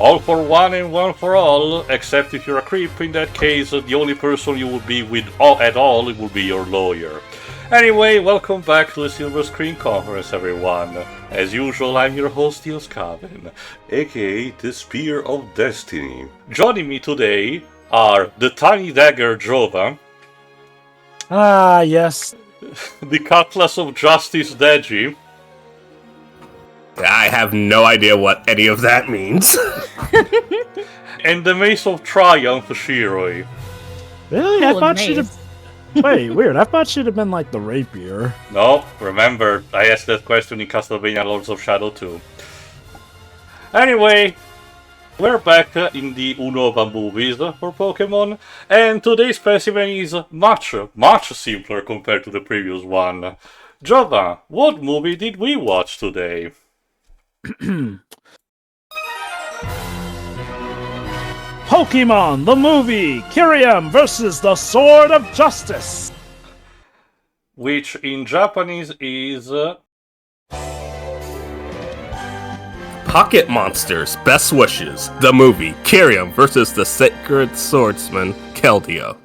all for one and one for all, except if you're a creep. In that case, the only person you would be with at all would be your lawyer. Anyway, welcome back to the Silver Screen Conference, everyone. As usual, I'm your host, Niels Cabin, aka the Spear of Destiny. Joining me today are the Tiny Dagger Jova. Ah, yes. The Cutlass of Justice Deji. I have no idea what any of that means. And the Mace of Triumph, Shiroi. Really? I thought she'd have... Wait, weird. I thought she'd have been like the rapier. No, remember, I asked that question in Castlevania Lords of Shadow 2. Anyway, we're back in the Unova movies for Pokemon, and today's specimen is much simpler compared to the previous one. Jova, what movie did we watch today? Pokemon, the movie! Kyurem versus the Sword of Justice! Which in Japanese is... Pocket Monsters, Best Wishes, the movie, Kyurem versus the Sacred Swordsman, Keldeo.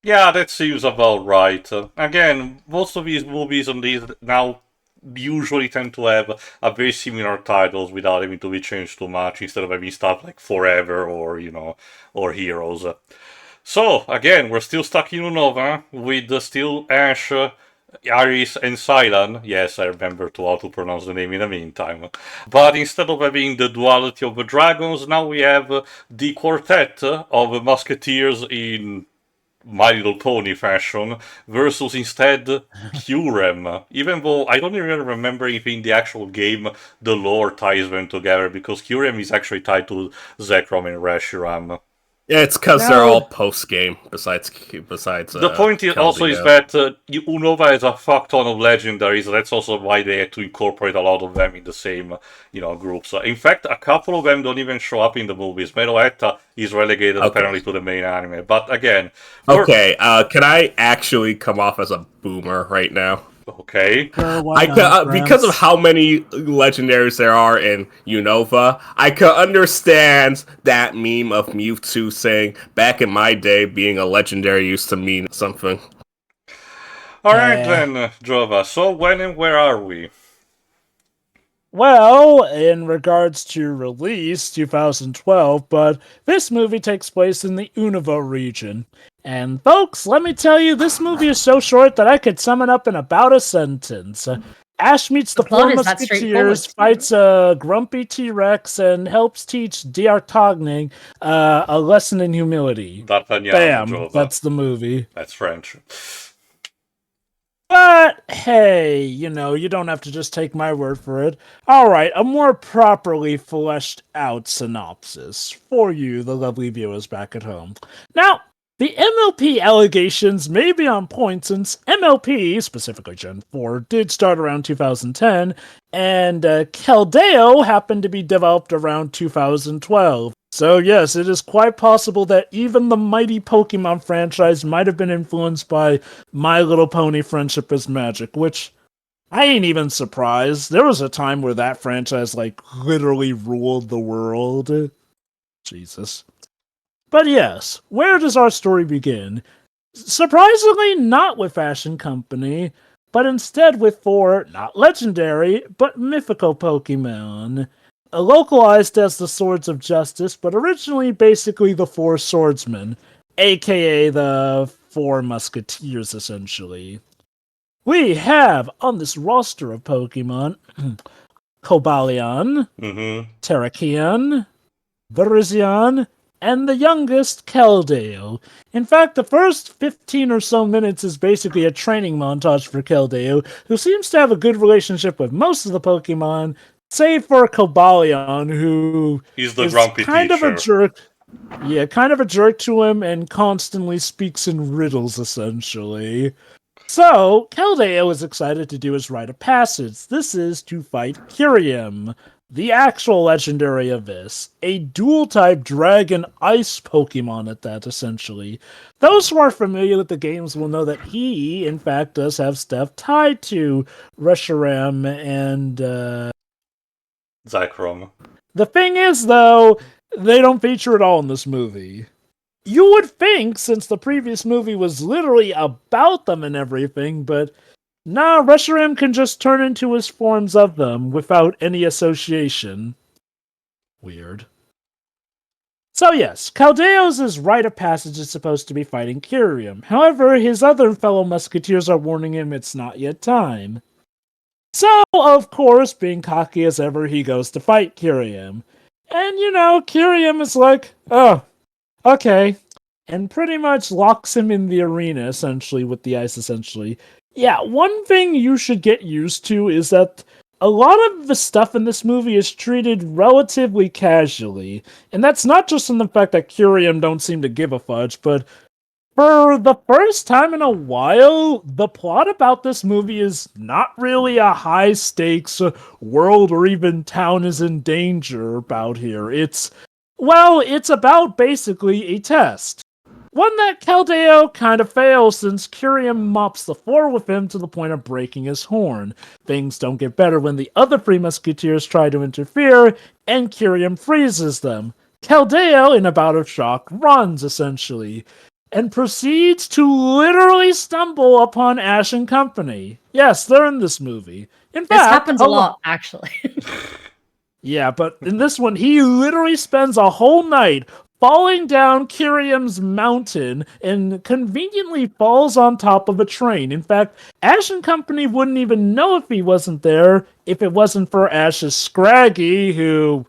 Yeah, that seems about right. Again, most of these movies on these now usually tend to have a very similar titles without having to be changed too much, instead of having stuff like Forever or, or Heroes. So, again, we're still stuck in Unova with still Ash, Iris, and Cylon. Yes, I remember how to pronounce the name in the meantime. But instead of having the duality of the dragons, now we have the quartet of musketeers in My Little Pony fashion, versus instead Kyurem. Even though I don't even remember if in the actual game the lore ties them together, because Kyurem is actually tied to Zekrom and Reshiram. Yeah, it's because they're all post-game, besides the point is Keldeo. also is that Unova has a fuck ton of legendaries, so that's also why they had to incorporate a lot of them in the same, groups. In fact, a couple of them don't even show up in the movies. Meloetta is relegated apparently to the main anime, but again... Okay, can I actually come off as a boomer right now? Okay. Because of how many legendaries there are in Unova, I could understand that meme of Mewtwo saying, back in my day, being a legendary used to mean something. Alright then, Jova, so when and where are we? Well, in regards to release, 2012, but this movie takes place in the Unova region. And folks, let me tell you, this movie is so short that I could sum it up in about a sentence. Ash meets the four musketeers, fights a grumpy T-Rex, and helps teach D'Artagnan a lesson in humility. Bam, Jova. That's the movie. That's French. But, hey, you don't have to just take my word for it. Alright, a more properly fleshed out synopsis for you, the lovely viewers back at home. Now, the MLP allegations may be on point since MLP, specifically Gen 4, did start around 2010, and Keldeo happened to be developed around 2012. So yes, it is quite possible that even the mighty Pokemon franchise might have been influenced by My Little Pony Friendship is Magic, which I ain't even surprised. There was a time where that franchise, literally ruled the world. Jesus. But yes, where does our story begin? Surprisingly, not with Fashion Company, but instead with four, not legendary, but mythical Pokemon. Localized as the Swords of Justice, but originally basically the Four Swordsmen, aka the Four Musketeers, essentially. We have, on this roster of Pokemon, Cobalion, Terrakion, Virizion, and the youngest, Keldeo. In fact, the first 15 or so minutes is basically a training montage for Keldeo, who seems to have a good relationship with most of the Pokemon, save for Cobalion, who is grumpy kind teacher. of a jerk. Yeah, kind of a jerk to him and constantly speaks in riddles, essentially. So, Keldeo is excited to do his rite of passage. This is to fight Kyurem, the actual legendary Abyss, a dual-type dragon ice Pokemon at that, essentially. Those who are familiar with the games will know that he, in fact, does have stuff tied to Reshiram and, Zekrom. The thing is, though, they don't feature at all in this movie. You would think, since the previous movie was literally about them and everything, but nah, Reshiram can just turn into his forms of them without any association. Weird. So yes, Caldeos' rite of passage is supposed to be fighting Kyurem. However, his other fellow musketeers are warning him it's not yet time. So, of course, being cocky as ever, he goes to fight Kyurem. And, Kyurem is like, oh, okay. And pretty much locks him in the arena, essentially, with the ice, essentially. Yeah, one thing you should get used to is that a lot of the stuff in this movie is treated relatively casually. And that's not just in the fact that Kyurem don't seem to give a fudge, but for the first time in a while, the plot about this movie is not really a high stakes world or even town is in danger about here. It's about basically a test. One that Caldeo kind of fails since Kyurem mops the floor with him to the point of breaking his horn. Things don't get better when the other three musketeers try to interfere, and Kyurem freezes them. Caldeo, in a bout of shock, runs, essentially, and proceeds to literally stumble upon Ash and company. Yes, they're in this movie. In This fact, happens a lot, actually. yeah, but in this one, he literally spends a whole night falling down Kyurem's mountain and conveniently falls on top of a train. In fact, Ash and company wouldn't even know if he wasn't there if it wasn't for Ash's Scraggy, who,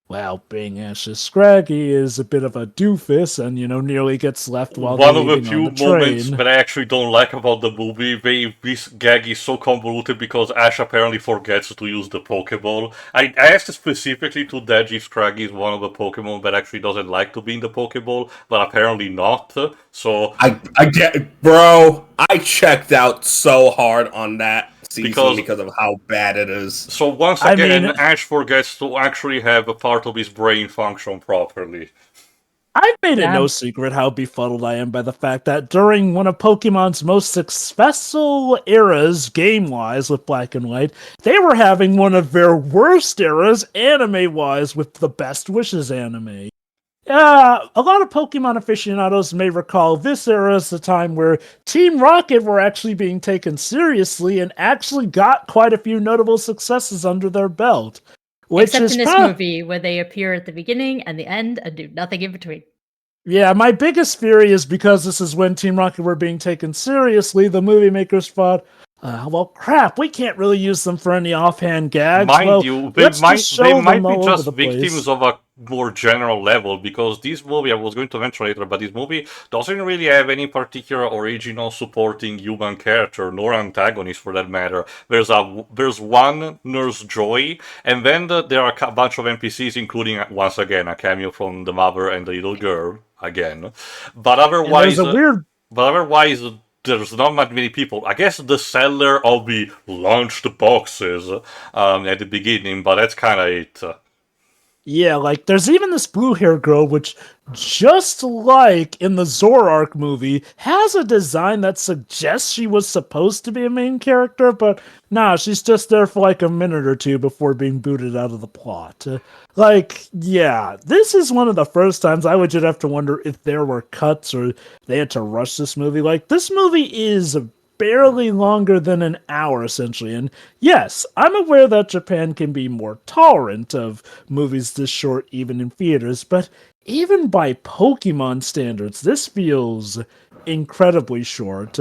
well, being Ash's Scraggy is a bit of a doofus and, nearly gets left while One they're of the leaving few on the moments train. that I actually don't like about the movie, this gag is so convoluted because Ash apparently forgets to use the Pokeball. I asked specifically to Deji if Scraggy is one of the Pokemon that actually doesn't like to be in the Pokeball, but apparently not. So I get, bro. I checked out so hard on that season because of how bad it is. So once again, Ash forgets to actually have a part of his brain function properly. I've made it no secret how befuddled I am by the fact that during one of Pokemon's most successful eras, game-wise, with Black and White, they were having one of their worst eras, anime-wise, with the Best Wishes anime. A lot of Pokemon aficionados may recall this era as the time where Team Rocket were actually being taken seriously and actually got quite a few notable successes under their belt. Except in this movie, where they appear at the beginning and the end and do nothing in between. Yeah, my biggest theory is because this is when Team Rocket were being taken seriously, the movie makers thought, well, crap, we can't really use them for any offhand gags. Mind you, they might be just victims of a more general level, because this movie, I was going to mention later, but this movie doesn't really have any particular original supporting human character, nor antagonist for that matter. There's one Nurse Joy, and then there are a bunch of NPCs, including, once again, a cameo from the mother and the little girl, again. But otherwise... there's not that many people. I guess the seller of the launched boxes at the beginning, but that's kind of it. Yeah, like, there's even this blue-haired girl, which, just like in the Zoroark movie, has a design that suggests she was supposed to be a main character, but nah, she's just there for like a minute or two before being booted out of the plot. Yeah, this is one of the first times I would have to wonder if there were cuts or they had to rush this movie. Like, this movie is barely longer than an hour, essentially. And yes, I'm aware that Japan can be more tolerant of movies this short, even in theaters, but even by Pokemon standards, this feels incredibly short.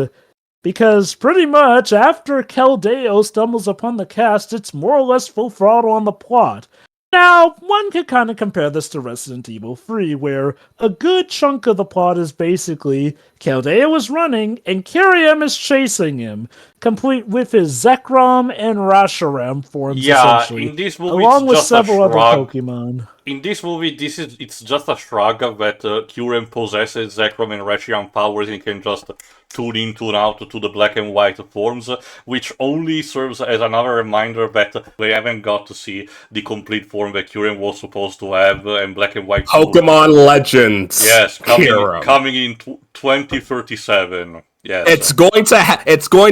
Because pretty much after Keldeo stumbles upon the cast, it's more or less full throttle on the plot. Now, one could kind of compare this to Resident Evil 3, where a good chunk of the plot is basically Keldeo is running and Kyurem is chasing him, complete with his Zekrom and Rashiram forms, essentially, in this movie, along with several other Pokemon. In this movie, it's just a shrug that Kyurem possesses Zekrom and Reshiram powers and can just tune in, tune out to the black and white forms, which only serves as another reminder that we haven't got to see the complete form that Kyurem was supposed to have, and black and white Pokemon Legends. Yes, coming in 2037. Yes. It's going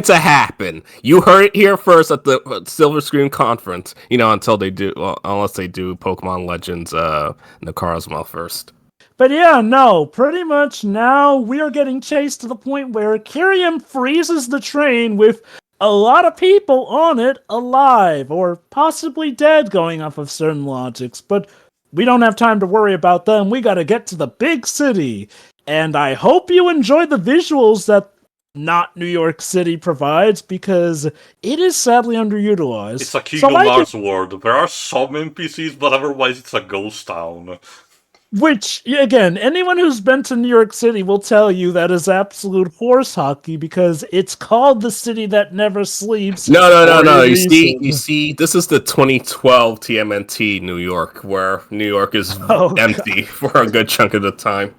to happen. You heard it here first at the Silver Screen Conference. Until they do, well, unless they do Pokemon Legends, Necrozma first. But yeah, no, pretty much now we are getting chased to the point where Kyurem freezes the train with a lot of people on it alive or possibly dead going off of certain logics. But we don't have time to worry about them. We gotta get to the big city. And I hope you enjoy the visuals that not New York City provides because it is sadly underutilized. It's a Kingdom like Hearts world. There are some NPCs, but otherwise it's a ghost town. Which, again, anyone who's been to New York City will tell you that is absolute horse hockey because it's called the city that never sleeps. No. You see, this is the 2012 TMNT New York, where New York is empty for a good chunk of the time.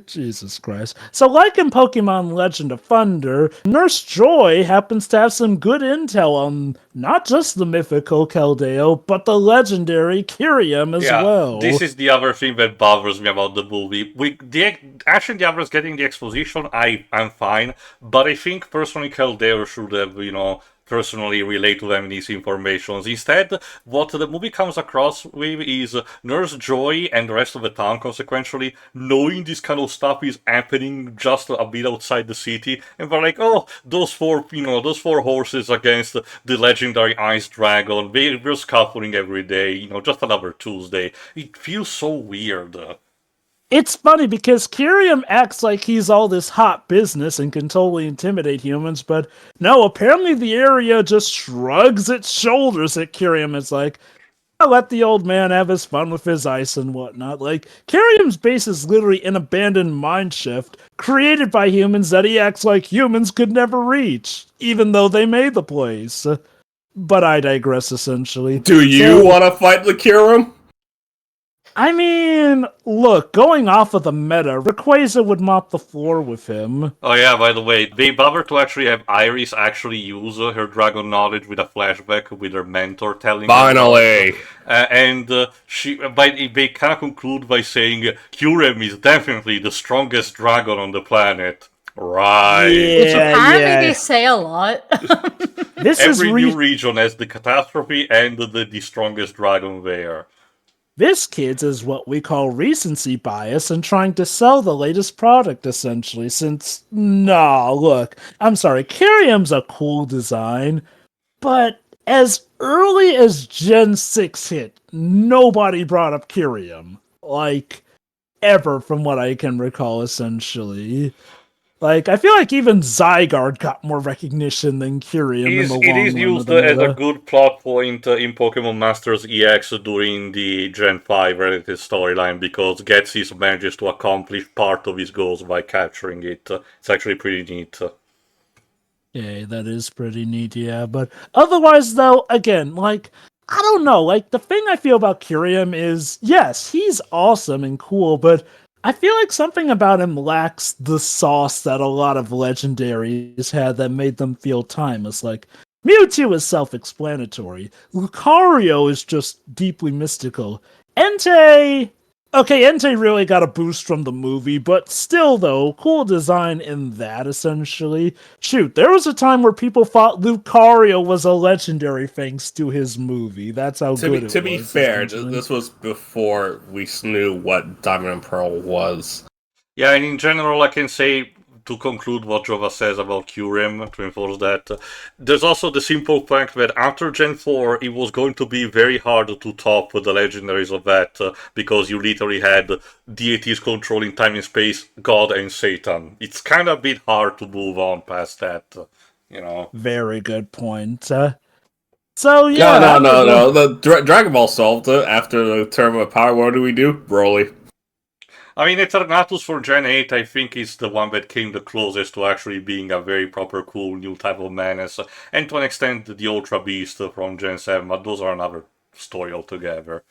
Jesus Christ. So, like in Pokemon Legend of Thunder, Nurse Joy happens to have some good intel on not just the mythical Keldeo, but the legendary Kyurem as well. This is the other thing that bothers me about the movie. Actually, the others getting the exposition, I'm fine, but I think personally Keldeo should have, personally relate to them these informations. Instead, what the movie comes across with is Nurse Joy and the rest of the town, consequentially, knowing this kind of stuff is happening just a bit outside the city, and they're like, oh, those four horses against the legendary Ice Dragon, they're scuffling every day, just another Tuesday. It feels so weird. It's funny because Kyurem acts like he's all this hot business and can totally intimidate humans, but no, apparently the area just shrugs its shoulders at Kyurem. It's like, I'll let the old man have his fun with his ice and whatnot. Like, Kyurem's base is literally an abandoned mineshaft created by humans that he acts like humans could never reach, even though they made the place. But I digress, essentially. Do you want to fight the Kyurem? I mean, look, going off of the meta, Rayquaza would mop the floor with him. Oh yeah, by the way, they bother to actually have Iris actually use her dragon knowledge with a flashback with her mentor telling Finally! They kind of conclude by saying Kyurem is definitely the strongest dragon on the planet. Right. Which apparently they say a lot. Every new region has the catastrophe and the strongest dragon there. This, kids, is what we call recency bias and trying to sell the latest product, essentially, since, look, I'm sorry, Kyurem's a cool design, but as early as Gen 6 hit, nobody brought up Kyurem. Like, ever, from what I can recall, essentially. Like, I feel like even Zygarde got more recognition than Kyurem in the long run. It is used as a good plot point in Pokemon Masters EX during the Gen 5 related storyline because Getsys manages to accomplish part of his goals by capturing it. It's actually pretty neat. Yeah, that is pretty neat, yeah. But otherwise, though, again, like, I don't know. Like, the thing I feel about Kyurem is, yes, he's awesome and cool, but I feel like something about him lacks the sauce that a lot of legendaries had that made them feel timeless. Like, Mewtwo is self-explanatory. Lucario is just deeply mystical. Entei really got a boost from the movie, but still, though, cool design in that, essentially. Shoot, there was a time where people thought Lucario was a legendary thanks to his movie. That's how good it was. To be fair, this was before we knew what Diamond and Pearl was. Yeah, and in general, I can say, to conclude what Jova says about Kyurem, to enforce that, there's also the simple fact that after Gen 4, it was going to be very hard to top the legendaries of that, because you literally had deities controlling time and space, God and Satan. It's kind of a bit hard to move on past that, Very good point. So, yeah. No. The Dragon Ball solved it after the Term of Power. What do we do? Broly. I mean, Eternatus for Gen 8, I think, is the one that came the closest to actually being a very proper, cool new type of menace. And to an extent, the Ultra Beast from Gen 7, but those are another story altogether.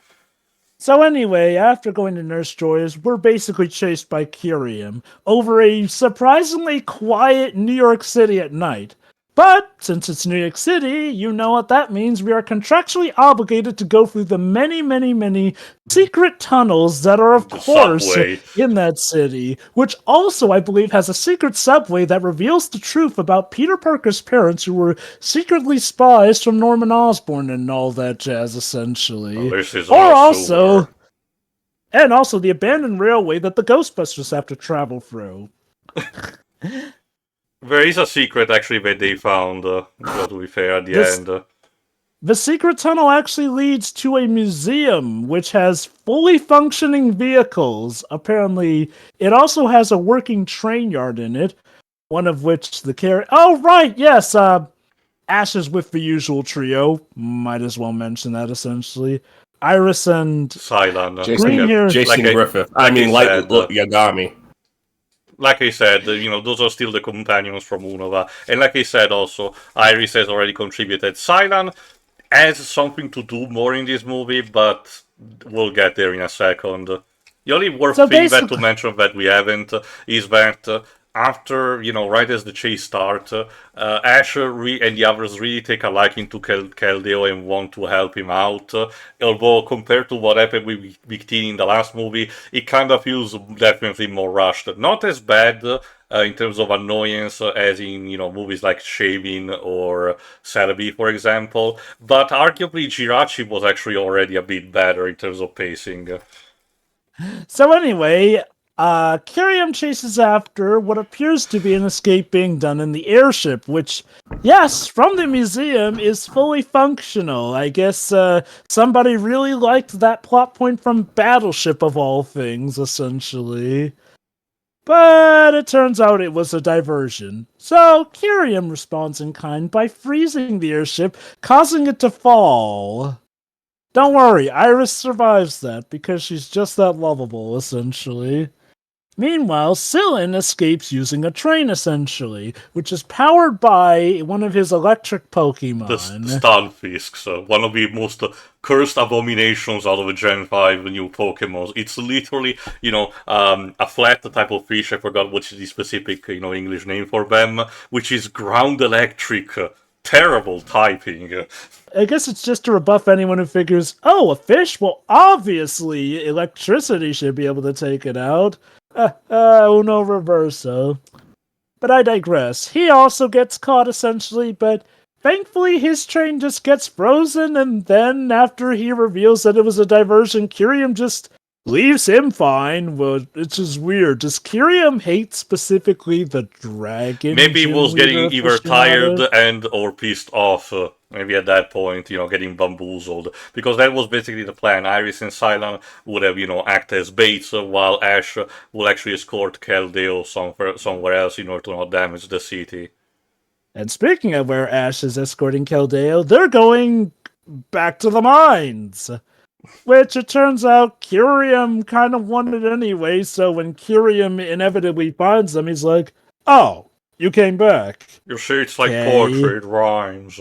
So anyway, after going to Nurse Joy's, we're basically chased by Kyurem over a surprisingly quiet New York City at night. But since it's New York City, you know what that means. We are contractually obligated to go through the many, many, many secret tunnels that are, of The course, subway. in that city. Which also, I believe, has a secret subway that reveals the truth about Peter Parker's parents, who were secretly spies from Norman Osborn and all that jazz, essentially. This is Or also also, and also the abandoned railway that the Ghostbusters have to travel through. there is a secret actually that they found. To be fair, at the end. The secret tunnel actually leads to a museum which has fully functioning vehicles. Apparently, it also has a working train yard in it, one of which the carriage. Oh, right, yes, Ash is with the usual trio. Might as well mention that, essentially. Iris and Cylon. Green hair. Jason Like Griffith. like I said, Yagami. Like I said, those are still the companions from Unova. And like I said also, Iris has already contributed. Cylon has something to do more in this movie, but we'll get there in a second. The only worth thing that to mention that we haven't is that after, right as the chase starts, Ash and the others really take a liking to Caldeo and want to help him out. Although, compared to what happened with Victini in the last movie, it kind of feels definitely more rushed. Not as bad in terms of annoyance as in, movies like Shavin or Celebi, for example, but arguably Jirachi was actually already a bit better in terms of pacing. So anyway, Kyurem chases after what appears to be an escape being done in the airship, which, yes, from the museum is fully functional. I guess somebody really liked that plot point from Battleship of all things, essentially. But it turns out it was a diversion. So Kyurem responds in kind by freezing the airship, causing it to fall. Don't worry, Iris survives that because she's just that lovable, essentially. Meanwhile, Cylon escapes using a train, essentially, which is powered by one of his electric Pokemon. The Stunfisks, one of the most cursed abominations out of Gen 5 new Pokemon. It's literally, a flat type of fish, I forgot what's the specific, English name for them, which is ground electric. Terrible typing. I guess it's just to rebuff anyone who figures, oh, a fish? Well, obviously electricity should be able to take it out. Uno reverso. But I digress. He also gets caught, essentially, but thankfully his train just gets frozen, and then after he reveals that it was a diversion, Kyurem just leaves him fine. Well, it's just weird. Does Kyurem hate specifically the dragon? Maybe he was getting either tired and or pissed off. Maybe at that point, getting bamboozled. Because that was basically the plan. Iris and Cylon would have, act as baits, while Ash will actually escort Caldeo somewhere else in order to not damage the city. And speaking of where Ash is escorting Caldeo, they're going back to the mines. Which it turns out Kyurem kind of wanted anyway, so when Kyurem inevitably finds them, he's like, oh, you came back. You see, it's like poetry, it rhymes.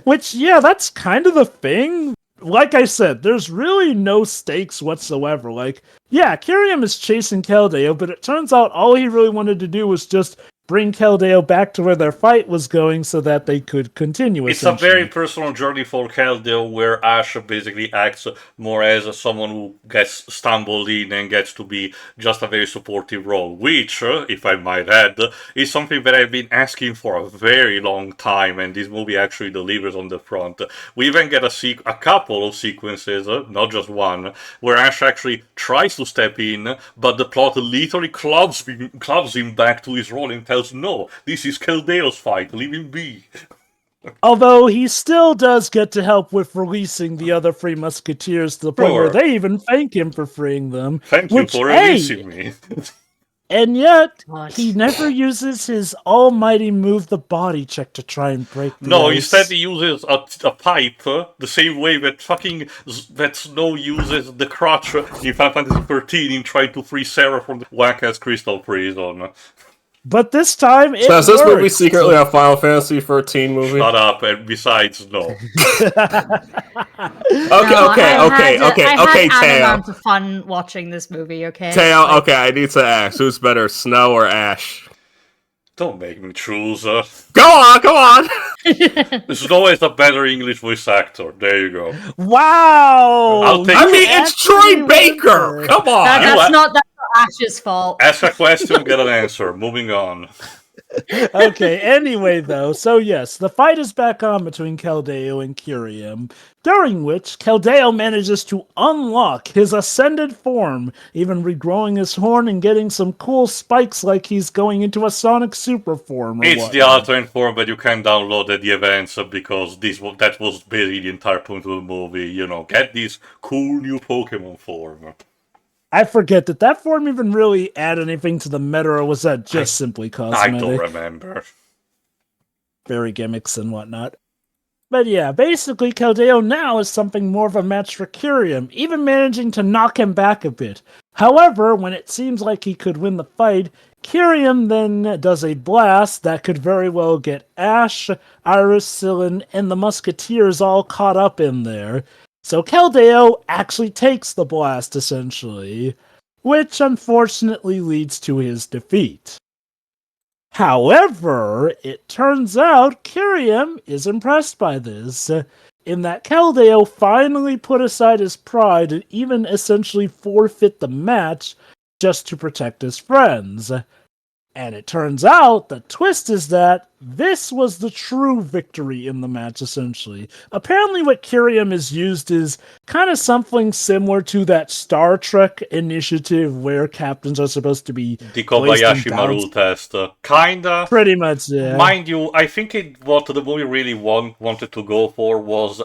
Which, yeah, that's kind of the thing. Like I said, there's really no stakes whatsoever. Like, yeah, Kyurem is chasing Caldeo, but it turns out all he really wanted to do was just bring Caldeo back to where their fight was going so that they could continue. It's a very personal journey for Caldeo, where Ash basically acts more as someone who gets stumbled in and gets to be just a very supportive role, which, if I might add, is something that I've been asking for a very long time, and this movie actually delivers on the front. We even get a couple of sequences, not just one, where Ash actually tries to step in, but the plot literally clubs him back to his role and tells, no, this is Caldeo's fight, leave him be. Although he still does get to help with releasing the other Three Musketeers to the point where they even thank him for freeing them. Thank you for releasing me. And yet, he never uses his almighty move the body check to try and break the ice. Instead he uses a pipe, the same way that Snow uses the crutch in Final Fantasy 13 in trying to free Sarah from the whack-ass crystal prison. But this time, it So is this works. movie secretly a Final Fantasy 13 movie? Shut up, and besides, no. Okay, I had Teo. amount of fun watching this movie, okay? Teo, okay, I need to ask, who's better, Snow or Ash? Don't make me choose. Go come on. This is always a better English voice actor. There you go. Wow! I'll take I it. mean, it's Actually Troy Baker. went Come on. That's not Ash's fault. Ask a question, get an answer. Moving on. Okay, anyway, though, so yes, the fight is back on between Keldeo and Kyurem, during which Keldeo manages to unlock his ascended form, even regrowing his horn and getting some cool spikes like he's going into a Sonic Super form or It's the whatnot. alternate form, but you can download at the events because that was basically the entire point of the movie. You know, get this cool new Pokemon form. I forget, did that form even really add anything to the meta, or was that just simply I cosmetic? don't remember. Very gimmicks and whatnot. But yeah, basically, Keldeo now is something more of a match for Kyurem, even managing to knock him back a bit. However, when it seems like he could win the fight, Kyurem then does a blast that could very well get Ash, Iris, Sillin, and the Musketeers all caught up in there. So Keldeo actually takes the blast, essentially, which unfortunately leads to his defeat. However, it turns out Kyurem is impressed by this, in that Keldeo finally put aside his pride and even essentially forfeit the match just to protect his friends. And it turns out the twist is that this was the true victory in the match, essentially. Apparently, what Kyurem is used is kind of something similar to that Star Trek initiative where captains are supposed to be The placed in Kobayashi Maru downs. test. Kinda. Pretty much, yeah. Mind you, I think what the movie really wanted to go for was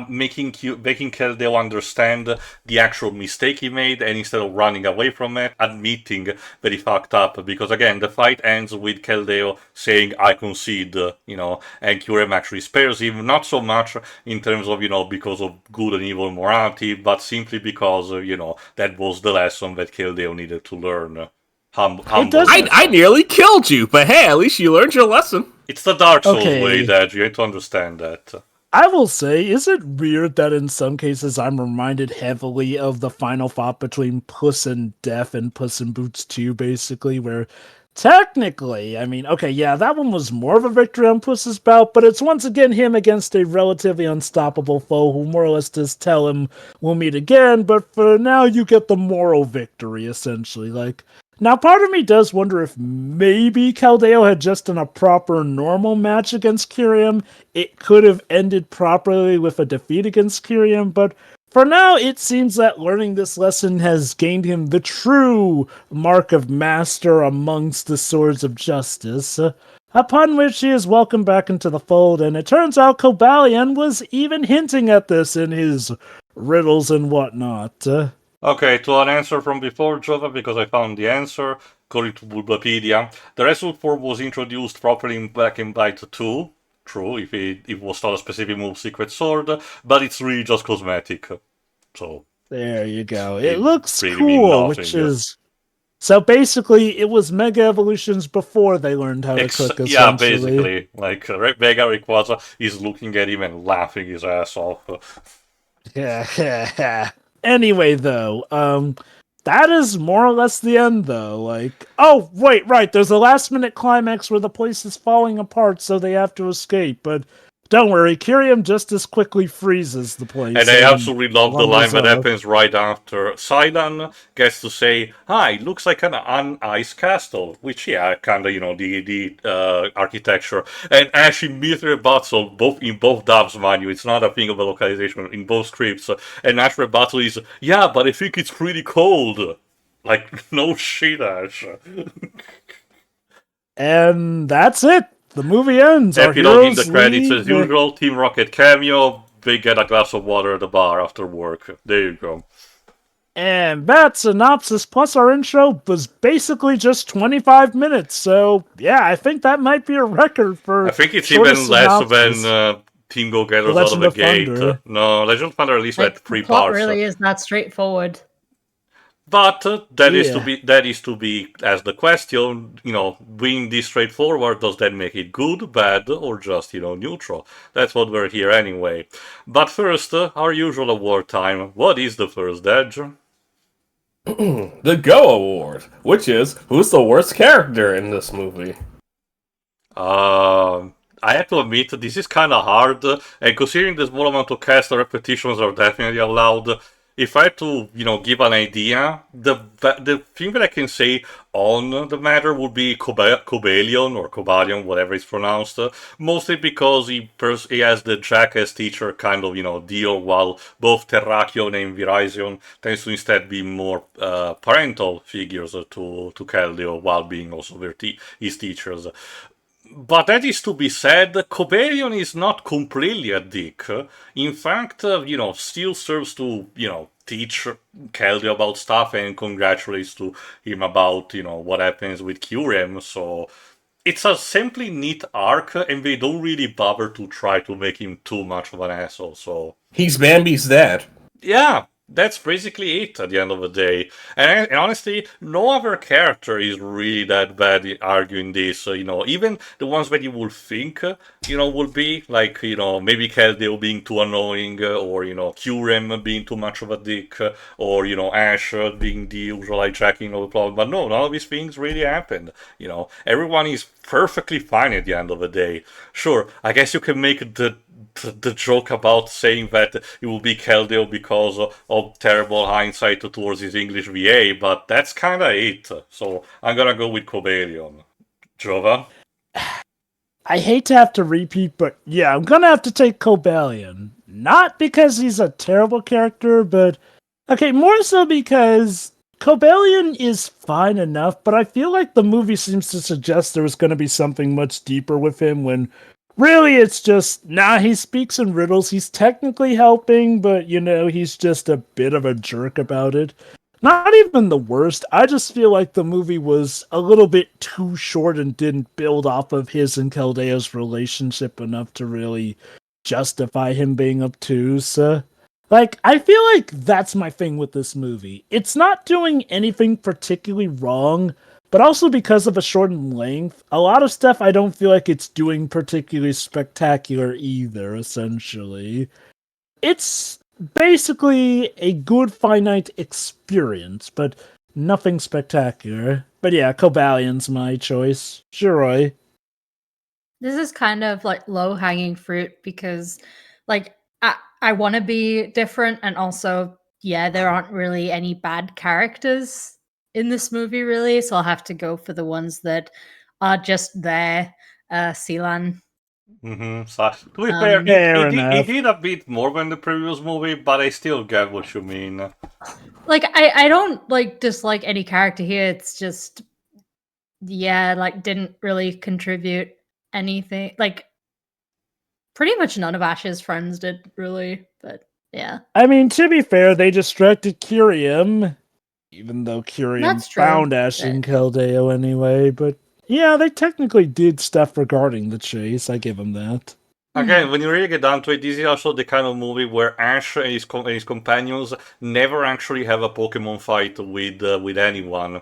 making Keldeo understand the actual mistake he made, and instead of running away from it, admitting that he fucked up. Because again, the fight ends with Keldeo saying, "I concede," and Kyurem actually spares him, not so much in terms of, because of good and evil morality, but simply because, that was the lesson that Keldeo needed to learn. I nearly killed you, but hey, at least you learned your lesson. It's the Dark Souls Okay. way, Dad. You have to understand that. I will say, is it weird that in some cases I'm reminded heavily of the final fight between Puss in Death and Puss in Boots 2, basically, where technically, I mean, okay, yeah, that one was more of a victory on Puss's bout, but it's once again him against a relatively unstoppable foe who more or less just tell him, we'll meet again, but for now you get the moral victory, essentially. Like, now, part of me does wonder if maybe Keldeo had just done a proper normal match against Kyurem. It could have ended properly with a defeat against Kyurem, but for now, it seems that learning this lesson has gained him the true mark of master amongst the swords of justice. Upon which he is welcomed back into the fold, and it turns out Cobalion was even hinting at this in his riddles and whatnot. Okay, to an answer from before, Jova, because I found the answer, according to Bulbapedia, the Resolute form was introduced properly back in Bite 2. True, if it was not a specific move Secret Sword, but it's really just cosmetic. So there you go. it It looks really mean cool, nothing. which is... So basically, it was Mega Evolutions before they learned how to cook, essentially. Yeah, basically. Like, Vega Rayquaza is looking at him and laughing his ass off. Yeah. Anyway, though, that is more or less the end, though. Like, oh, wait, right, there's a last-minute climax where the place is falling apart, so they have to escape, but don't worry, Kyurem just as quickly freezes the place. And I absolutely love the line that off. happens right after Sidon gets to say, "Hi, looks like an un-ice castle," which, yeah, kind of, the architecture. And Ash immediately rebuts in both dubs, mind you, it's not a thing of a localization in both scripts. And Ash rebuttal is, "Yeah, but I think it's pretty cold." Like, no shit, Ash. And that's it. The movie ends. Epilogue in the credits as usual. Team Rocket cameo. They get a glass of water at the bar after work. There you go. And that synopsis plus our intro was basically just 25 minutes. So, yeah, I think that might be a record for... I think it's even less than Team Go Getters out of the gate. No, Legend of Thunder at least had 3 plot parts. Really is not straightforward. But that is to be as the question, being this straightforward, does that make it good, bad, or just, neutral? That's what we're here anyway. But first, our usual award time. What is the first, Edge? The Go Award, which is, who's the worst character in this movie? I have to admit, this is kind of hard, and considering the small amount of cast, the repetitions are definitely allowed. If I had to, give an idea, the thing that I can say on the matter would be Cobalion or Cobalion, whatever it's pronounced. Mostly because he has the jackass teacher kind of, deal, while both Terrakion and Virizion tends to instead be more parental figures to Keldeo, while being also his teachers. But that is to be said, Cobalion is not completely a dick. In fact, still serves to, teach Kelly about stuff and congratulates to him about, what happens with Kyurem. So it's a simply neat arc, and they don't really bother to try to make him too much of an asshole. So He's Bambi's dad. yeah, that's basically it at the end of the day. And honestly, no other character is really that bad arguing this. Even the ones that you would think, would be like, maybe Keldeo being too annoying, or, Kyurem being too much of a dick, or, Ash being the usual hijacking of the plot. But no, none of these things really happened. Everyone is perfectly fine at the end of the day. Sure, I guess you can make the joke about saying that it will be Keldeo because of terrible hindsight towards his English VA, but that's kind of it. So I'm gonna go with Cobalion. Jova? I hate to have to repeat, but yeah, I'm gonna have to take Cobalion. Not because he's a terrible character, but okay, more so because Cobalion is fine enough, but I feel like the movie seems to suggest there was gonna be something much deeper with him when really it's just, he speaks in riddles. He's technically helping, but he's just a bit of a jerk about it. Not even the worst. I just feel like the movie was a little bit too short and didn't build off of his and Keldeo's relationship enough to really justify him being obtuse. I feel like that's my thing with this movie. It's not doing anything particularly wrong, but also because of a shortened length, a lot of stuff I don't feel like it's doing particularly spectacular either, essentially. It's basically a good finite experience, but nothing spectacular. But yeah, Cobalion's my choice. Shiroi. This is kind of like low hanging fruit because, like, I want to be different, and also, yeah, there aren't really any bad characters in this movie, really. So I'll have to go for the ones that are just there. Sealan. So, to be fair, Fair he enough. did a bit more than the previous movie, but I still get what you mean. Like, I don't dislike any character here. It's just, yeah, didn't really contribute anything. Like, pretty much none of Ash's friends did, really. But yeah, I mean, to be fair, they distracted Kyurem, even though Kyurem that's true. found Ash and Keldeo anyway, but yeah, they technically did stuff regarding the chase. I give them that. Again, when you really get down to it, this is also the kind of movie where Ash and his companions never actually have a Pokemon fight with anyone.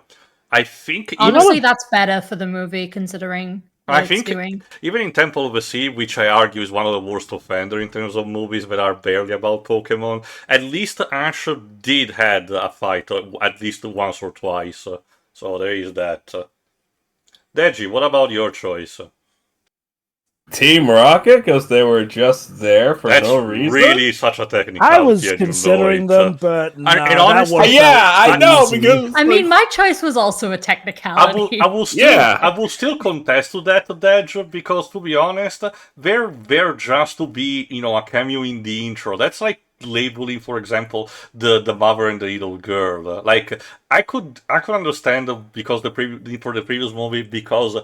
I think honestly, that's better for the movie considering what it's doing. Even in Temple of the Sea, which I argue is one of the worst offender in terms of movies that are barely about Pokemon, at least Ash did had a fight at least once or twice. So there is that. Deji, what about your choice? Team Rocket, because they were just there for no reason. That's really such a technical. I was considering them, but no, honestly, that was I know because I mean, my choice was also a technicality. I will still contest to that, Dej, because to be honest, they're there just to be, a cameo in the intro. That's like labeling, for example, the mother and the little girl. I could understand because for the previous movie because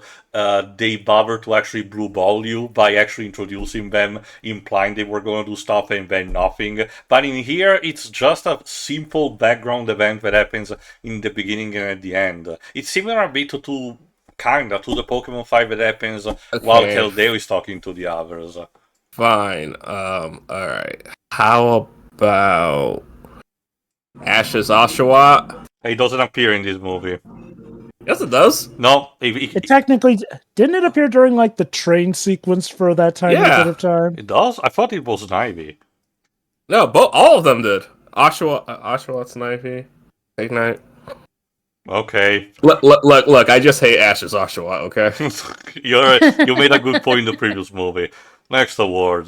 they bothered to actually blue ball you by actually introducing them, implying they were going to do stuff and then nothing. But in here, it's just a simple background event that happens in the beginning and at the end. It's similar a bit to the Pokemon fight that happens while Keldeo is talking to the others. Fine. Alright. How about Ash's Oshawott? It doesn't appear in this movie. Yes, it does. No, it technically didn't it appear during the train sequence for that tiny bit of time? It does. I thought it was Snivy. No, all of them did. Oshawott's Snivy, Ignite. Okay. Look, I just hate Ash's Oshawa, okay? You made a good point in the previous movie. Next award.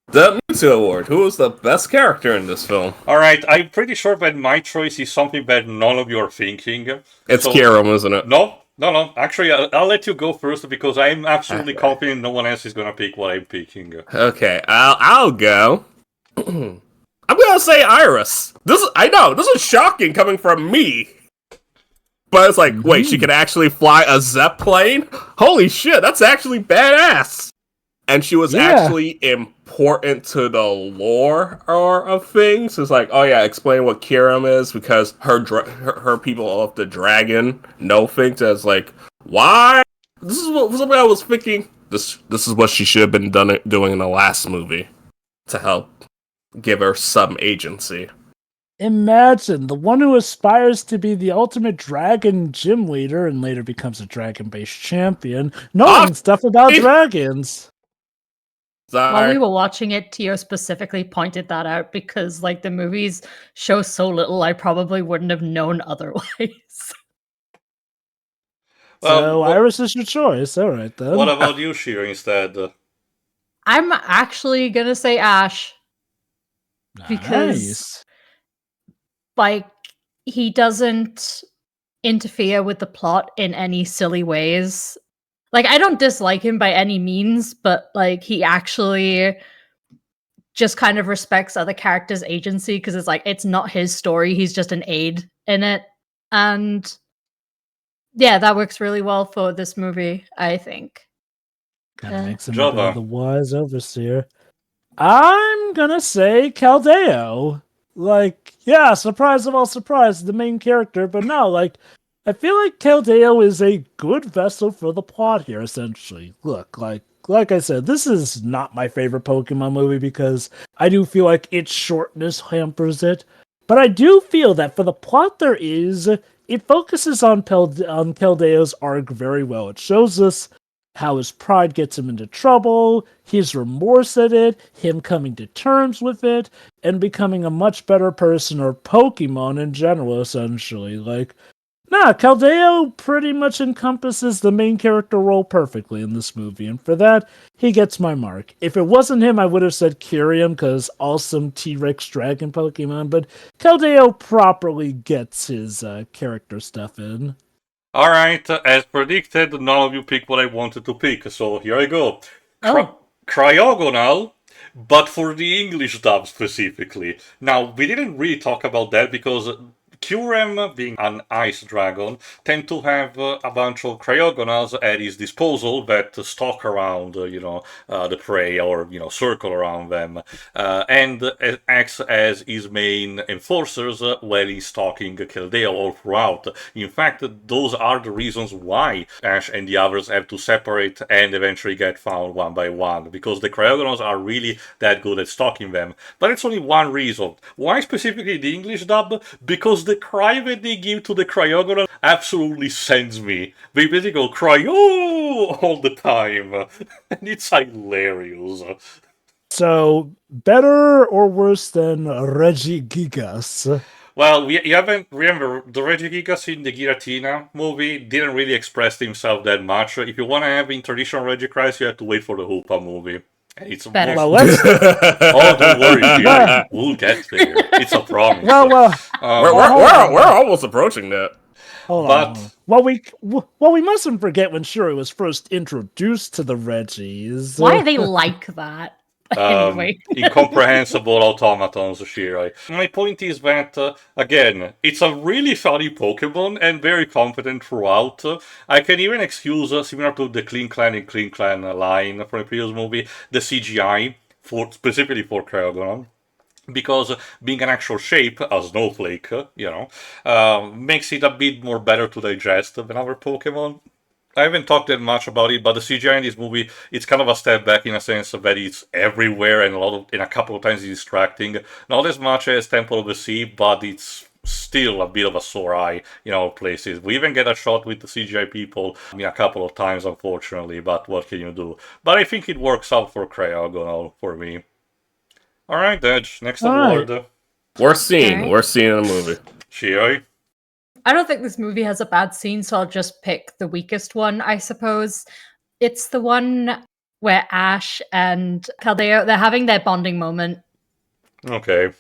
The Mewtwo Award. Who was the best character in this film? Alright, I'm pretty sure that my choice is something that none of you are thinking. It's So, Kyurem, isn't it? no. Actually, I'll let you go first because I'm absolutely Okay. confident no one else is gonna pick what I'm picking. Okay, I'll go. I'm gonna say Iris. I know this is shocking coming from me, but it's like, wait, she can actually fly a Zep plane? Holy shit, that's actually badass. And she was actually important to the lore of things. It's like, oh yeah, explain what Kyurem is because her people of the dragon know things as like, why? This is what I was thinking. This is what she should have been doing in the last movie to help give her some agency. Imagine the one who aspires to be the ultimate dragon gym leader and later becomes a dragon-based champion, knowing stuff about dragons. Sorry. While we were watching it, Tio specifically pointed that out because, like, the movies show so little, I probably wouldn't have known otherwise. So Iris is your choice. All right then. What about you, Shira, instead? I'm actually gonna say Ash because, Nice. like, he doesn't interfere with the plot in any silly ways. Like, I don't dislike him by any means, but like he actually just kind of respects other characters' agency because it's like it's not his story, he's just an aid in it. And yeah, that works really well for this movie, I think. Kind of makes him a bit Java. of the wise overseer. I'm gonna say Caldeo. Like, yeah, surprise of all surprise, the main character, but no, like, I feel like Caldeo is a good vessel for the plot here, essentially. Look, like I said, this is not my favorite Pokemon movie because I do feel like its shortness hampers it. But I do feel that for the plot there is, it focuses on Caldeo's arc very well. It shows us how his pride gets him into trouble, his remorse at it, him coming to terms with it, and becoming a much better person or Pokemon in general, essentially. Like, Caldeo pretty much encompasses the main character role perfectly in this movie, and for that, he gets my mark. If it wasn't him, I would have said Kyurem, because awesome T-Rex dragon Pokemon, but Caldeo properly gets his character stuff in. Alright, as predicted, none of you picked what I wanted to pick, so here I go. Oh. Cryogonal, but for the English dub specifically. Now, we didn't really talk about that because Kyurem, being an ice dragon, tend to have a bunch of cryogonals at his disposal that stalk around, the prey or, circle around them, and acts as his main enforcers while he's stalking Keldeo all throughout. In fact, those are the reasons why Ash and the others have to separate and eventually get found one by one, because the cryogonals are really that good at stalking them. But it's only one reason. Why specifically the English dub? Because the cry that they give to the cryogonal absolutely sends me. They basically go cryo all the time, and it's hilarious. So, better or worse than Regigigas? Well, you haven't remember the Regigigas in the Giratina movie didn't really express himself that much. If you want to have in traditional Regicries, you have to wait for the Hoopa movie. And it's Better. Well, let's. Oh, don't worry, Jerry. We'll get there. It's a promise. We're almost approaching that. Hold on. Well, we mustn't forget when Shuri was first introduced to the Reggies. Why are they like that? Anyway. Incomprehensible automatons, Shirai. My point is that, again, it's a really funny Pokemon and very confident throughout. I can even excuse, similar to the Clean Clan and Clean Clan line from the previous movie, the CGI, specifically for Cryogon. Because being an actual shape, a snowflake, makes it a bit more better to digest than other Pokemon. I haven't talked that much about it, but the CGI in this movie, it's kind of a step back in a sense that it's everywhere and a couple of times it's distracting. Not as much as Temple of the Sea, but it's still a bit of a sore eye in our places. We even get a shot with the CGI people a couple of times, unfortunately, but what can you do? But I think it works out for Cryogonal for me. Alright, Edge, next award. Worst scene in the movie. Shioi. I don't think this movie has a bad scene, so I'll just pick the weakest one, I suppose. It's the one where Ash and Caldeo, they're having their bonding moment. Okay.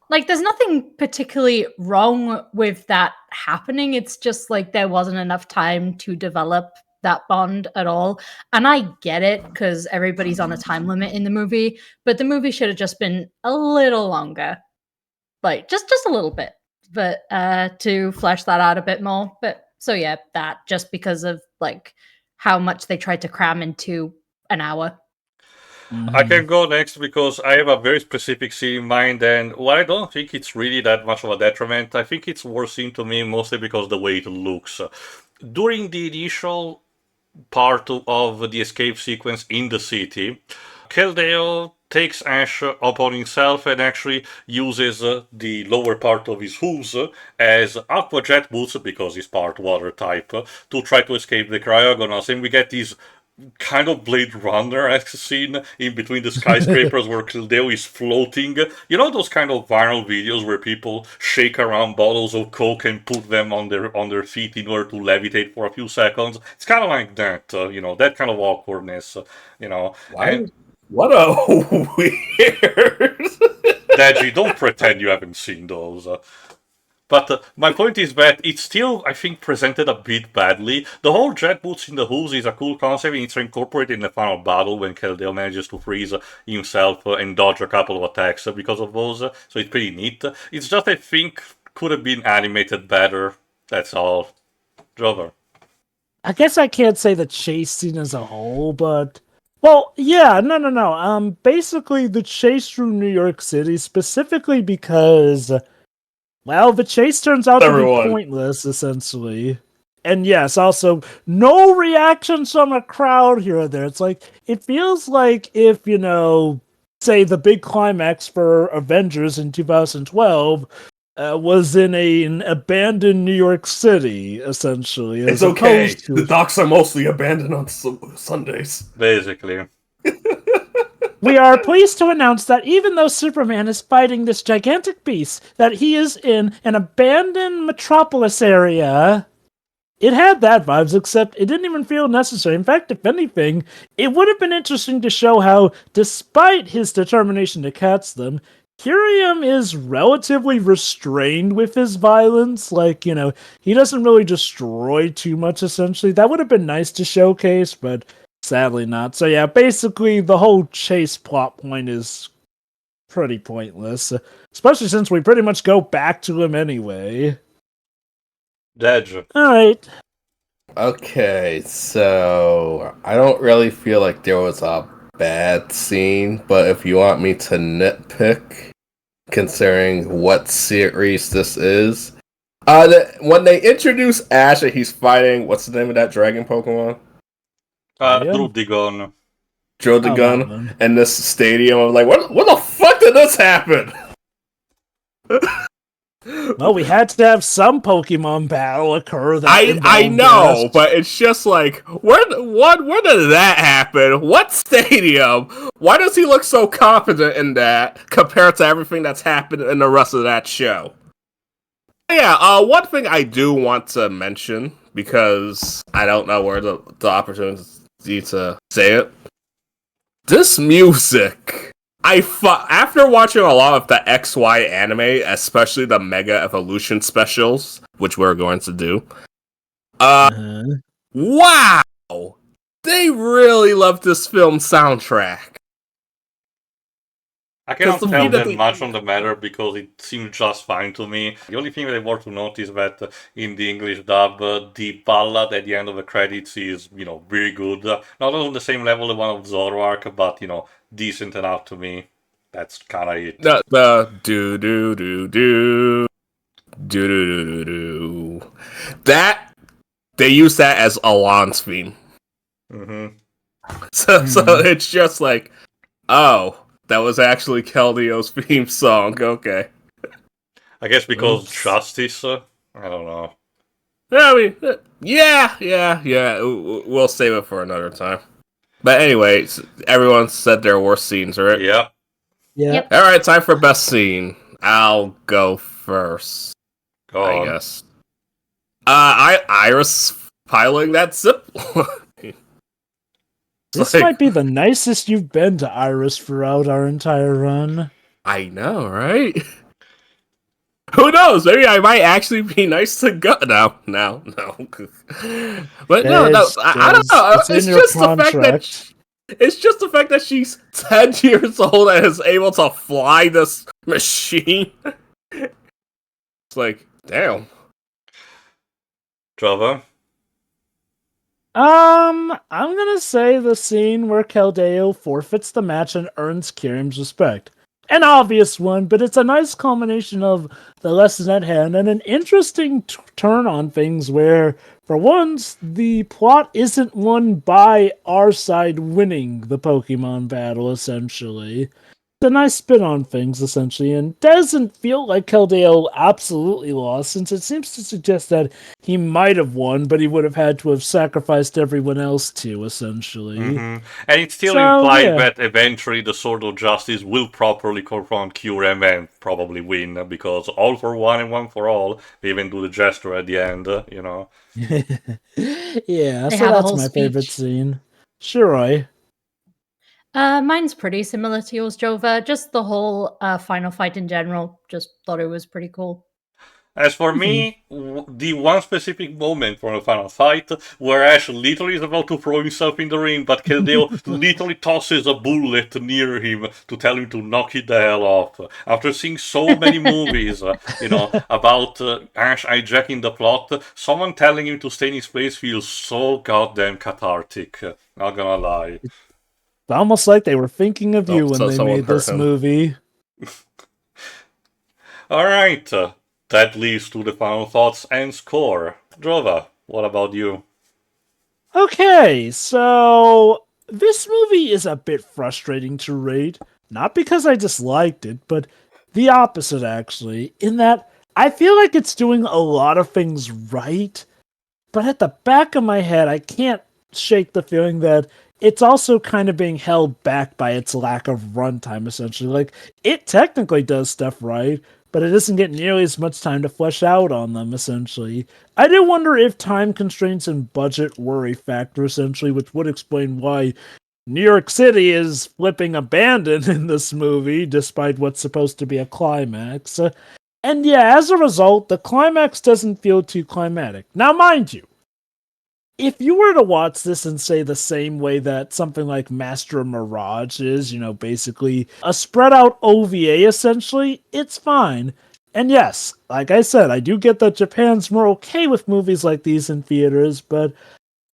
Like, there's nothing particularly wrong with that happening. It's just like there wasn't enough time to develop that bond at all. And I get it because everybody's on a time limit in the movie, but the movie should have just been a little longer. Like just a little bit. But to flesh that out a bit more. But so yeah, that just because of like how much they tried to cram into an hour. I can go next because I have a very specific scene in mind, and while I don't think it's really that much of a detriment, I think it's worth seeing to me mostly because of the way it looks. During the initial part of the escape sequence in the city, Keldeo takes Ash upon himself and actually uses the lower part of his hooves as aqua jet boots, because he's part water type, to try to escape the cryogonals. And we get these kind of Blade Runner-esque scene in between the skyscrapers where Keldeo is floating. You know those kind of viral videos where people shake around bottles of Coke and put them on their feet in order to levitate for a few seconds? It's kind of like that, that kind of awkwardness, And What a weird. Deji, don't pretend you haven't seen those. But my point is that it's still, I think, presented a bit badly. The whole jet boots in the hooves is a cool concept, and it's incorporated in the final battle when Keldeo manages to freeze himself and dodge a couple of attacks because of those. So it's pretty neat. It's just, I think, could have been animated better. That's all. Drover. I guess I can't say the chase scene as a whole, but well, yeah, no. Basically, the chase through New York City, specifically because, well, the chase turns out to be pointless, essentially. And yes, also, no reactions from a crowd here or there. It's like, it feels like if, say the big climax for Avengers in 2012 was in an abandoned New York City, essentially. It's okay. The docks are mostly abandoned on Sundays. Basically. We are pleased to announce that even though Superman is fighting this gigantic beast, that he is in an abandoned metropolis area. It had that vibes, except it didn't even feel necessary. In fact, if anything, it would have been interesting to show how, despite his determination to catch them, Kyurem is relatively restrained with his violence. Like, he doesn't really destroy too much, essentially. That would have been nice to showcase, but sadly not. So yeah, basically the whole chase plot point is pretty pointless. Especially since we pretty much go back to him anyway. Dedge. Alright. Okay, so I don't really feel like there was a bad scene, but if you want me to nitpick, considering what series this is, when they introduce Ash and he's fighting, what's the name of that dragon Pokemon? Druddigon. Druddigon in this stadium. I'm like, what the fuck did this happen? Well, we had to have some Pokemon battle occur. I know, but it's just like, where did that happen? What stadium? Why does he look so confident in that compared to everything that's happened in the rest of that show? Yeah, one thing I do want to mention, because I don't know where the opportunity to say it. This music, after watching a lot of the XY anime, especially the Mega Evolution specials, which we're going to do, wow, they really love this film soundtrack. I cannot tell that much on the matter because it seemed just fine to me. The only thing that I want to note is that in the English dub, the ballad at the end of the credits is, very good. Not on the same level as one of Zoroark, but, decent enough to me. That's kind of it. The do do do do do do do do. That they use that as Alon's theme. Mm-hmm. So it's just like, oh, that was actually Keldeo's theme song. Okay. I guess because justice. I don't know. I mean, yeah. We'll save it for another time. But anyway, everyone said their worst scenes, right? Yeah. Yep. All right, time for best scene. I'll go first. Go on. I guess. Iris piloting that zip. This might be the nicest you've been to Iris throughout our entire run. I know, right? Who knows? Maybe I might actually be nice to go. No. But no. I don't know. It's in your contract. It's just the fact that she's 10 years old and is able to fly this machine. It's like, damn. Trevor? I'm gonna say the scene where Keldeo forfeits the match and earns Kyurem's respect. An obvious one, but it's a nice combination of the lesson at hand and an interesting turn on things where, for once, the plot isn't won by our side winning the Pokemon battle, essentially. It's a nice spin on things, essentially, and doesn't feel like Keldeo absolutely lost, since it seems to suggest that he might have won, but he would have had to have sacrificed everyone else too, essentially. Mm-hmm. And it still implied that eventually the Sword of Justice will properly confront Kyurem and probably win, because all for one and one for all. They even do the gesture at the end, you know. Yeah, so that's my favorite scene. Shiroi. Mine's pretty similar to yours, Jova. Just the whole final fight in general. Just thought it was pretty cool. As for me, the one specific moment from the final fight where Ash literally is about to throw himself in the ring, but Keldeo literally tosses a bullet near him to tell him to knock it the hell off. After seeing so many movies, about Ash hijacking the plot, someone telling him to stay in his place feels so goddamn cathartic. Not gonna lie. It's almost like they were thinking of you when they made this movie. Alright, that leads to the final thoughts and score. Drova, what about you? Okay, so this movie is a bit frustrating to rate. Not because I disliked it, but the opposite, actually, in that I feel like it's doing a lot of things right, but at the back of my head, I can't shake the feeling that it's also kind of being held back by its lack of runtime, essentially. Like, it technically does stuff right, but it doesn't get nearly as much time to flesh out on them, essentially. I do wonder if time constraints and budget were a factor, essentially, which would explain why New York City is flipping abandoned in this movie, despite what's supposed to be a climax. And yeah, as a result, the climax doesn't feel too climatic. Now, mind you, if you were to watch this and say the same way that something like Master Mirage is, basically a spread out OVA essentially, it's fine. And yes, like I said, I do get that Japan's more okay with movies like these in theaters, but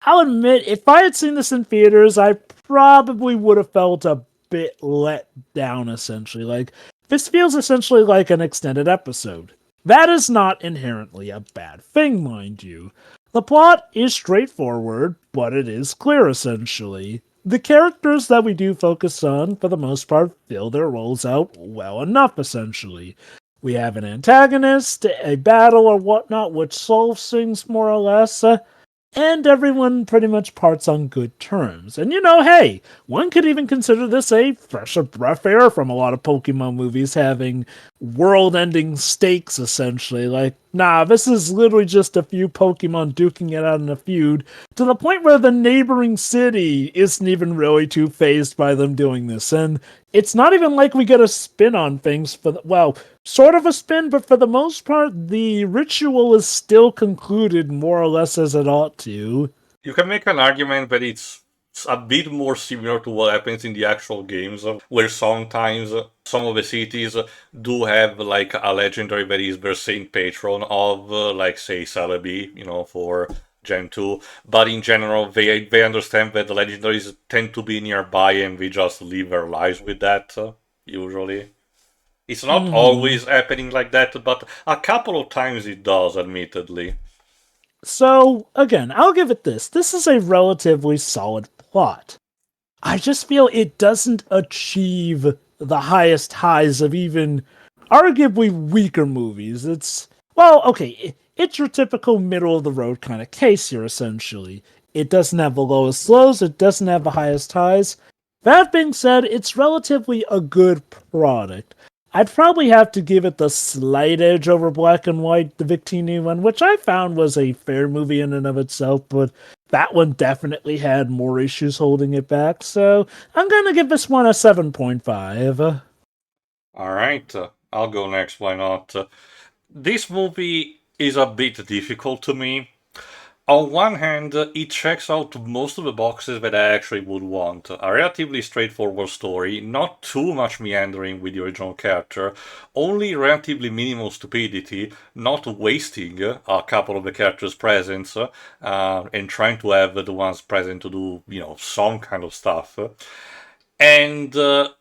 I'll admit, if I had seen this in theaters, I probably would have felt a bit let down, essentially. Like, this feels essentially like an extended episode. That is not inherently a bad thing, mind you. The plot is straightforward, but it is clear, essentially. The characters that we do focus on, for the most part, fill their roles out well enough, essentially. We have an antagonist, a battle or whatnot, which solves things more or less, and everyone pretty much parts on good terms. And hey, one could even consider this a fresh breath of air from a lot of Pokemon movies having world-ending stakes, essentially. Like, nah, this is literally just a few Pokemon duking it out in a feud, to the point where the neighboring city isn't even really too fazed by them doing this. And it's not even like we get a spin on things sort of a spin, but for the most part, the ritual is still concluded more or less as it ought to. You can make an argument that it's a bit more similar to what happens in the actual games, where sometimes some of the cities do have like a legendary that is their saint patron of, like say Celebi, for Gen 2. But in general, they understand that the legendaries tend to be nearby and we just live their lives with that, usually. It's not always happening like that, but a couple of times it does, admittedly. So, again, I'll give it this. This is a relatively solid plot. I just feel it doesn't achieve the highest highs of even arguably weaker movies. It's your typical middle of the road kind of case here, essentially. It doesn't have the lowest lows, it doesn't have the highest highs. That being said, it's relatively a good product. I'd probably have to give it the slight edge over Black and White, the Victini one, which I found was a fair movie in and of itself, but that one definitely had more issues holding it back, so I'm gonna give this one a 7.5. Alright, I'll go next, why not? This movie is a bit difficult to me. On one hand, it checks out most of the boxes that I actually would want. A relatively straightforward story, not too much meandering with the original character, only relatively minimal stupidity, not wasting a couple of the characters' presence, and trying to have the ones present to do, some kind of stuff. And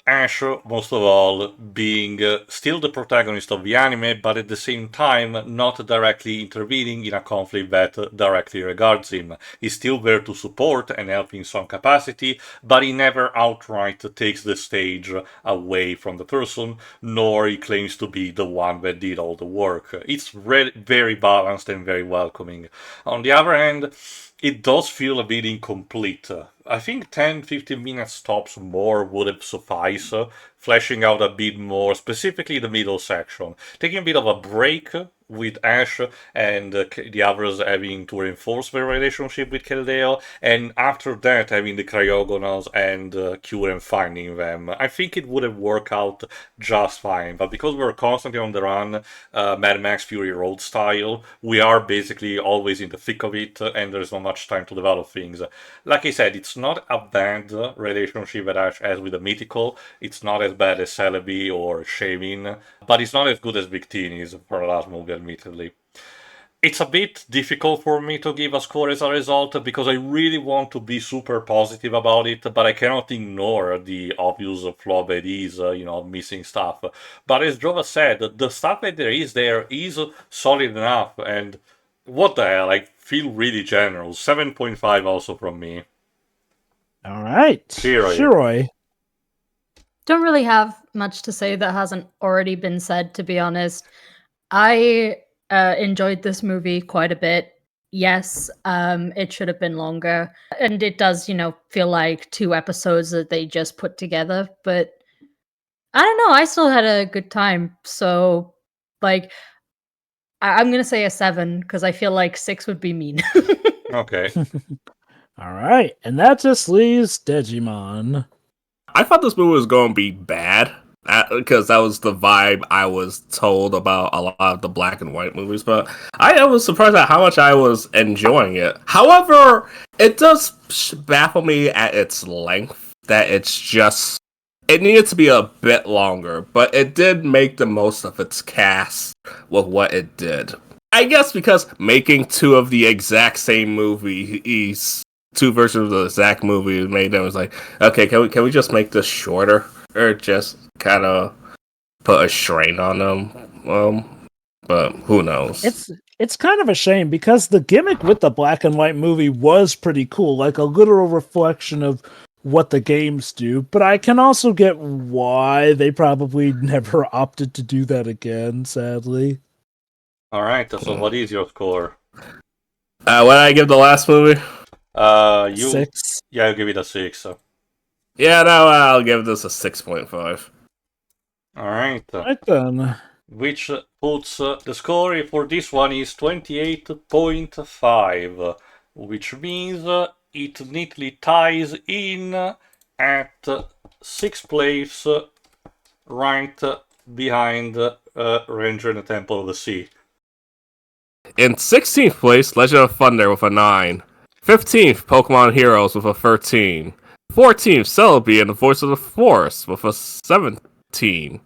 Ash, most of all, being still the protagonist of the anime, but at the same time not directly intervening in a conflict that directly regards him. He's still there to support and help in some capacity, but he never outright takes the stage away from the person, nor he claims to be the one that did all the work. It's very balanced and very welcoming. On the other hand, it does feel a bit incomplete. I think 10-15 minutes tops more would have sufficed, fleshing out a bit more, specifically the middle section. Taking a bit of a break with Ash and the others having to reinforce their relationship with Keldeo, and after that having the Cryogonals and Kyurem finding them. I think it would have worked out just fine, but because we're constantly on the run, Mad Max Fury Road style, we are basically always in the thick of it, and there's not much time to develop things. Like I said, it's not a bad relationship that Ash has with the mythical. It's not as bad as Celebi or Shavin, but it's not as good as Victini's for the last movie, admittedly. It's a bit difficult for me to give a score as a result because I really want to be super positive about it, but I cannot ignore the obvious flaw that is, missing stuff. But as Jova said, the stuff that there is solid enough, and what the hell, I feel really generous. 7.5 also from me. All right. Shiroi. Don't really have much to say that hasn't already been said, to be honest. I enjoyed this movie quite a bit. Yes, it should have been longer. And it does, feel like 2 episodes that they just put together. But I don't know, I still had a good time. So, like, I'm going to say a 7 because I feel like 6 would be mean. Okay. All right. And that just leaves Digimon. I thought this movie was going to be bad because that was the vibe I was told about a lot of the Black and White movies, but I was surprised at how much I was enjoying it. However, it does baffle me at its length, that it needed to be a bit longer, but it did make the most of its cast with what it did. I guess because making 2 of the exact same movies, 2 versions of the exact movie made them was like, okay, can we just make this shorter, or just kind of put a strain on them? But who knows? It's kind of a shame because the gimmick with the Black and White movie was pretty cool, like a literal reflection of what the games do. But I can also get why they probably never opted to do that again, sadly. All right. So, what is your score? What did I give the last movie? 6. Yeah, I'll give it a 6. Yeah, no, I'll give this a 6.5. All right. Right then. Which puts the score for this one is 28.5, which means it neatly ties in at 6th place, right behind Ranger and the Temple of the Sea. In 16th place, Legend of Thunder with a 9. 15th, Pokemon Heroes with a 13. 14th, Celebi and the Voice of the Forest with a 17.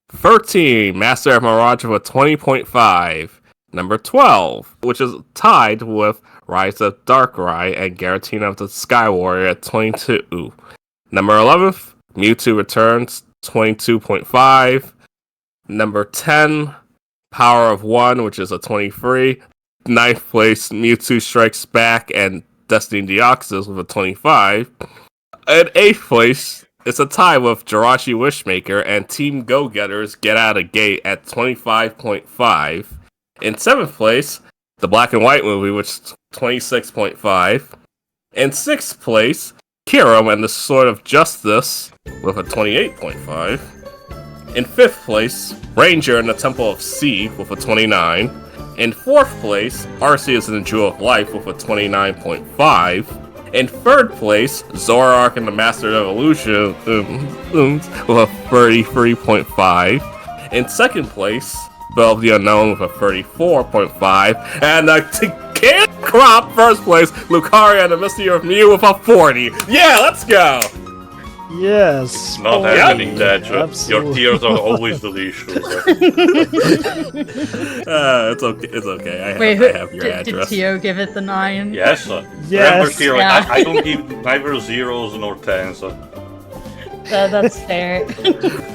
13, Master of Mirage with a 20.5. Number 12, which is tied with Rise of Darkrai and Garatina of the Sky Warrior at 22. Number 11th, Mewtwo Returns, 22.5. Number 10, Power of One, which is a 23. 9th place, Mewtwo Strikes Back and Destiny Deoxys with a 25. And 8th place, it's a tie with Jirachi Wishmaker and Team Go-Getters Get Out of Gate at 25.5. In 7th place, the Black and White movie, which is 26.5. In 6th place, Kyurem and the Sword of Justice with a 28.5. In 5th place, Ranger in the Temple of Sea with a 29. In 4th place, Arceus in the Jewel of Life with a 29.5. In 3rd place, Zoroark in the Master of Evolution with a 33.5. In 2nd place, Bell of the Unknown with a 34.5. And the Kid Crop 1st place, Lucaria and the Mystery of Mew with a 40. Yeah, let's go! Yes. Not Forty. happening, Dad. Your Absolutely. tears are always delicious. It's okay. It's okay. I have your did address. Tio give it the 9? Yes. Yes. Remember, Kira, Yeah. I don't give neither zeros nor tens. That's fair.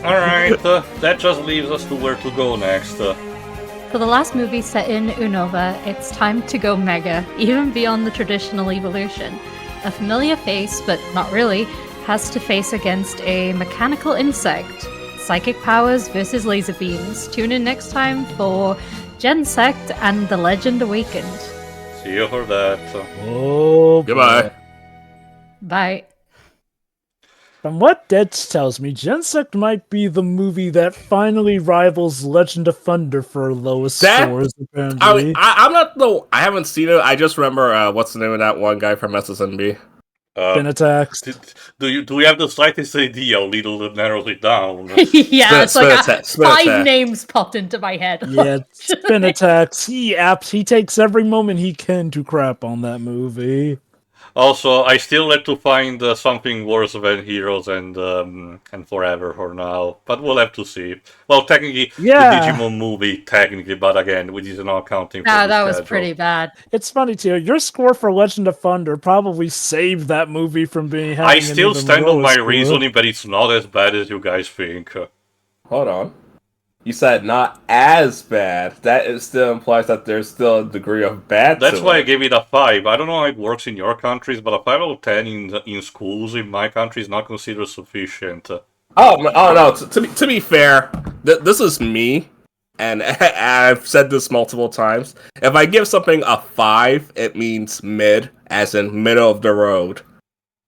Alright, that just leaves us to where to go next. For the last movie set in Unova, it's time to go mega, even beyond the traditional evolution. A familiar face, but not really, has to face against a mechanical insect. Psychic powers versus laser beams. Tune in next time for Gensect and the Legend Awakened. See you for that. Oh, Goodbye. Bye. From what Deads tells me, Gensect might be the movie that finally rivals Legend of Thunder for lowest scores, apparently. I'm not though. I haven't seen it. I just remember what's the name of that one guy from SSNB? Benetax. Do we have the slightest idea how little it narrows it down? Yeah, it's like Spinatax. 5 names popped into my head. Yeah, Benetax. He takes every moment he can to crap on that movie. Also, I still have to find something worse than Heroes and Forever for now, but we'll have to see. Well, technically, Yeah. the Digimon movie, technically, but again, which is not counting for Nah, the that was schedule. pretty bad. It's funny too. Your score for Legend of Thunder probably saved that movie from being. I still stand on my score. reasoning that it's not as bad as you guys think. Hold on. You said not as bad. That still implies that there's still a degree of bad. That's to why I it. gave it a 5. I don't know how it works in your countries, but a 5 out of 10 in schools in my country is not considered sufficient. Oh no. To be fair, this is me, and I've said this multiple times. If I give something a 5, it means mid, as in middle of the road.